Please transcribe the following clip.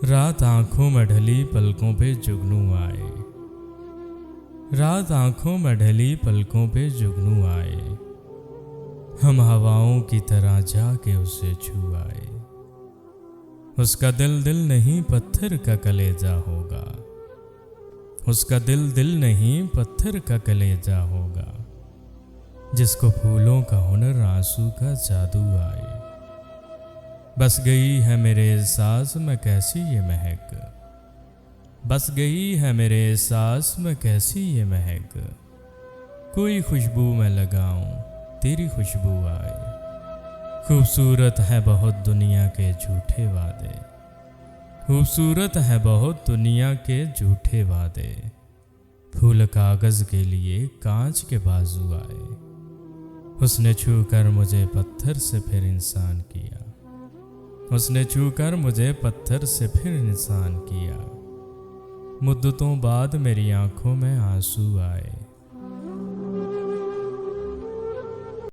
रात आंखों में ढली पलकों पे जुगनू आए। रात आंखों में ढली पलकों पे जुगनू आए। हम हवाओं की तरह जाके उसे छू आए। उसका दिल दिल नहीं पत्थर का कलेजा होगा। उसका दिल दिल नहीं पत्थर का कलेजा होगा। जिसको फूलों का हुनर आंसू का जादू आए। बस गई है मेरे एहसास में कैसी ये महक। बस गई है मेरे एहसास में कैसी ये महक। कोई खुशबू मैं लगाऊं तेरी खुशबू आए। खूबसूरत है बहुत दुनिया के झूठे वादे। खूबसूरत है बहुत दुनिया के झूठे वादे। फूल कागज के लिए कांच के बाजू आए। उसने छू कर मुझे पत्थर से फिर इंसान किया। उसने छू कर मुझे पत्थर से फिर इंसान किया। मुद्दतों बाद मेरी आंखों में आंसू आए।